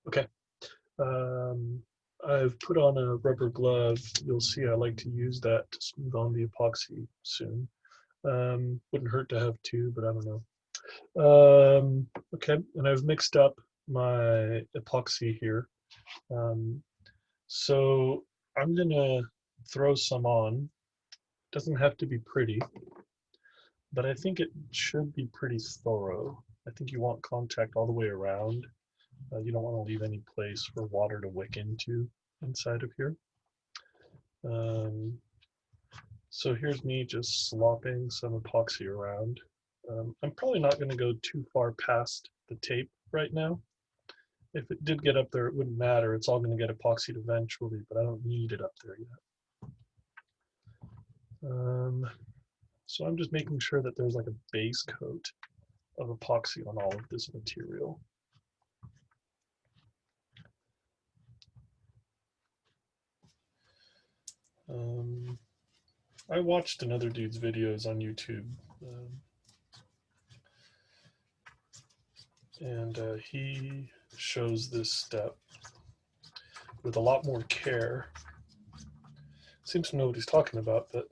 Okay. Um, I've put on a rubber glove. You'll see I like to use that to smooth on the epoxy soon. Wouldn't hurt to have two, but I don't know. Okay, and I've mixed up my epoxy here. Um, so I'm gonna throw some on. Doesn't have to be pretty, but I think it should be pretty thorough. I think you want contact all the way around. You don't want to leave any place for water to wick into inside of here. Um, so here's me just slopping some epoxy around. I'm probably not going to go too far past the tape right now. If it did get up there, it wouldn't matter. It's all going to get epoxied eventually, but I don't need it up there yet. So I'm just making sure that there's like a base coat of epoxy on all of this material. I watched another dude's videos on YouTube, and he shows this step with a lot more care. Seems to know what he's talking about, but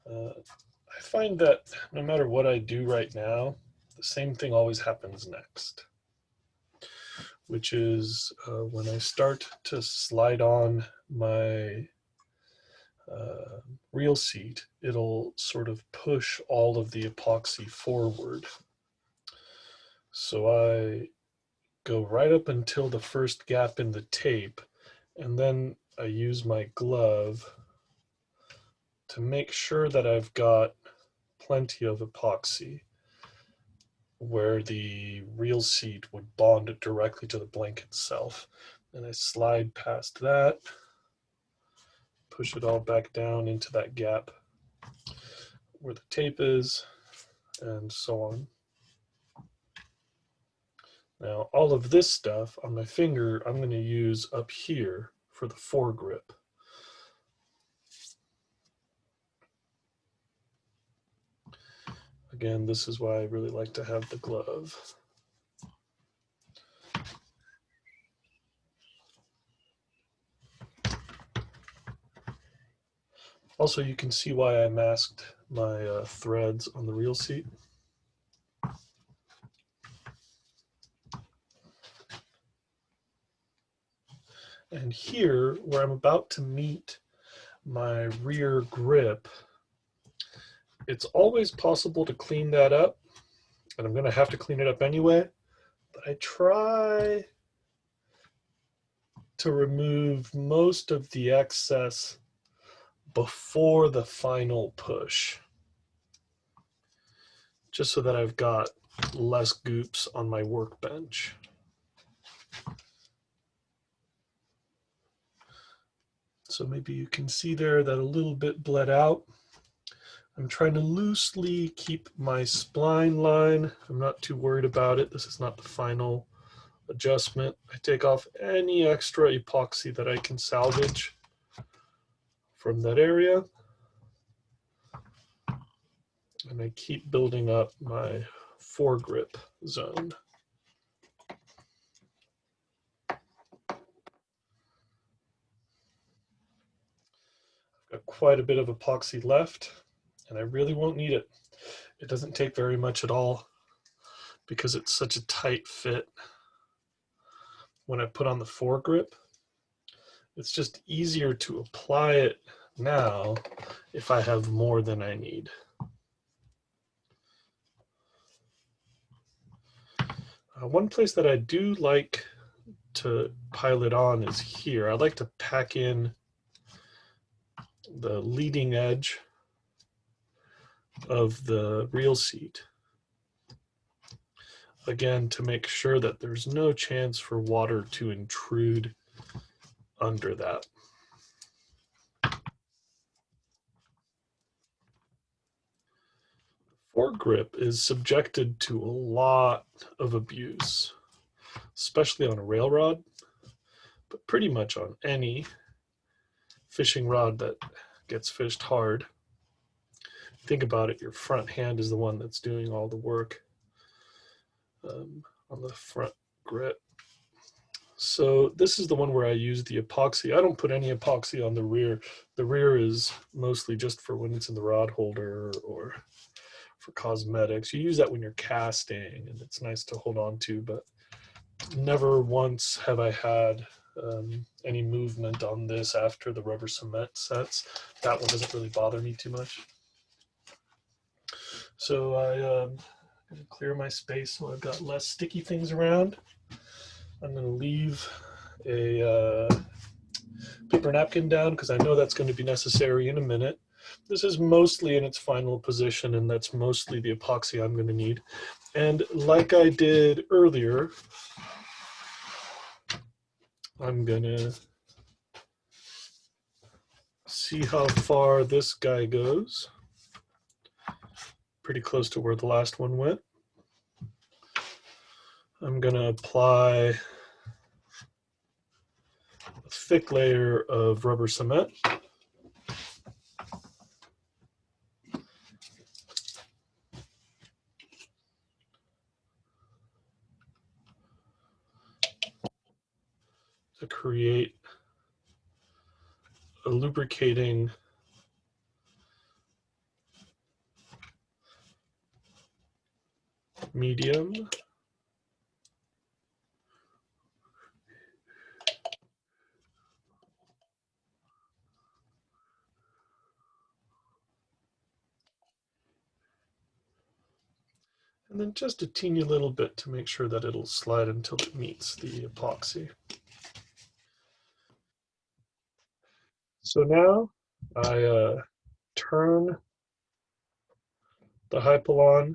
I find that no matter what I do right now, the same thing always happens next, which is when I start to slide on my reel seat, it'll sort of push all of the epoxy forward. So I go right up until the first gap in the tape, and then I use my glove to make sure that I've got plenty of epoxy where the reel seat would bond directly to the blank itself. And I slide past that, push it all back down into that gap where the tape is, and so on. Now, all of this stuff on my finger, I'm going to use up here for the foregrip. Again, this is why I really like to have the glove. Also, you can see why I masked my threads on the reel seat. And here, where I'm about to meet my rear grip, it's always possible to clean that up, and I'm going to have to clean it up anyway, but I try to remove most of the excess before the final push, just so that I've got less goops on my workbench. So maybe you can see there that a little bit bled out. I'm trying to loosely keep my spline line. I'm not too worried about it. This is not the final adjustment. I take off any extra epoxy that I can salvage from that area. And I keep building up my foregrip zone. I've got quite a bit of epoxy left, and I really won't need it. It doesn't take very much at all because it's such a tight fit. When I put on the foregrip, it's just easier to apply it now if I have more than I need. One place that I do like to pile it on is here. I like to pack in the leading edge of the reel seat. Again, to make sure that there's no chance for water to intrude under that. Foregrip is subjected to a lot of abuse, especially on a rail rod, but pretty much on any fishing rod that gets fished hard. Think about it, your front hand is the one that's doing all the work on the front grip. So this is the one where I use the epoxy. I don't put any epoxy on the rear. The rear is mostly just for when it's in the rod holder or for cosmetics. You use that when you're casting, and it's nice to hold on to, but never once have I had any movement on this after the rubber cement sets. That one doesn't really bother me too much. So I'm going to clear my space so I've got less sticky things around. I'm going to leave a paper napkin down because I know that's going to be necessary in a minute. This is mostly in its final position, and that's mostly the epoxy I'm going to need. And like I did earlier, I'm going to see how far this guy goes. Pretty close to where the last one went. I'm going to apply a thick layer of rubber cement. To create a lubricating medium. And then just a teeny little bit to make sure that it'll slide until it meets the epoxy. So now I turn the Hypalon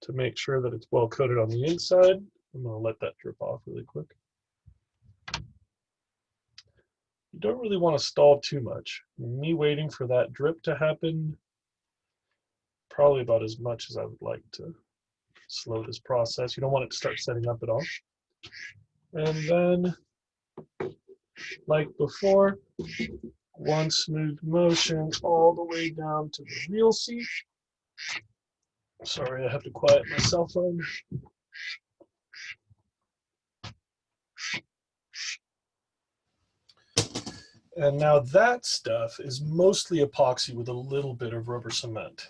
to make sure that it's well coated on the inside. I'm going to let that drip off really quick. You don't really want to stall too much. Me waiting for that drip to happen, probably about as much as I would like to slow this process. You don't want it to start setting up at all. And then, like before, one smooth motion all the way down to the reel seat. Sorry, I have to quiet my cell phone. And now that stuff is mostly epoxy with a little bit of rubber cement.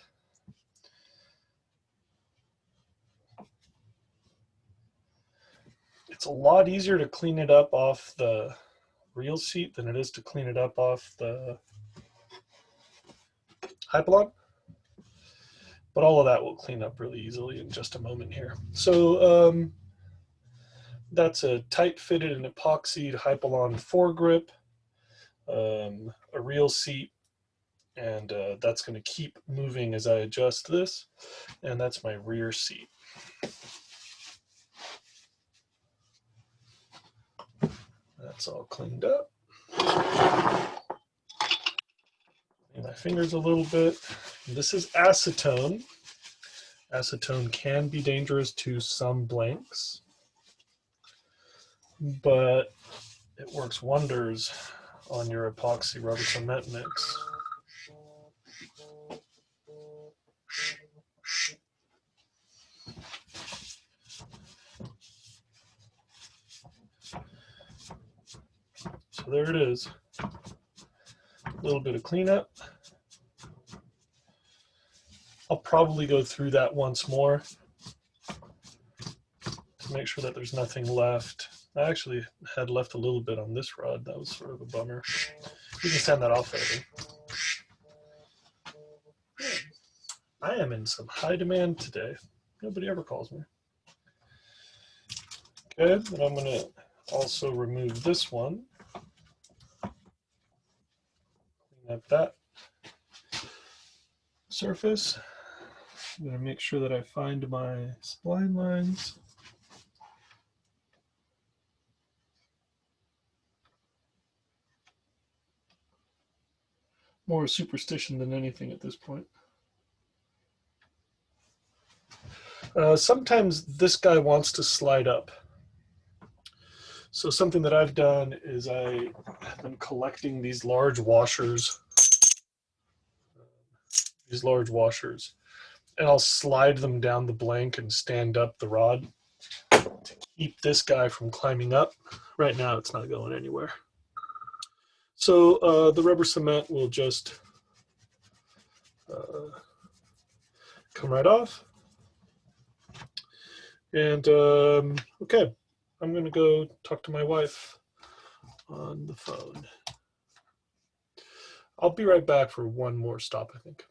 It's a lot easier to clean it up off the reel seat than it is to clean it up off the Hypalon. But all of that will clean up really easily in just a moment here. So that's a tight fitted and epoxied Hypalon foregrip, a reel seat, and that's going to keep moving as I adjust this. And that's my rear seat. That's all cleaned up. And my fingers a little bit. This is acetone. Acetone can be dangerous to some blanks, but it works wonders on your epoxy rubber cement mix. So there it is. A little bit of cleanup. I'll probably go through that once more to make sure that there's nothing left. I actually had left a little bit on this rod. That was sort of a bummer. You can sand that off later. I am in some high demand today. Nobody ever calls me. Okay, and I'm going to also remove this one. Clean up that surface. I'm going to make sure that I find my spline lines. More superstition than anything at this point. Sometimes this guy wants to slide up. So something that I've done is I have been collecting these large washers, and I'll slide them down the blank and stand up the rod. keep this guy from climbing up. Right now it's not going anywhere. So the rubber cement will just come right off. And okay, I'm gonna go talk to my wife on the phone. I'll be right back for one more stop, I think.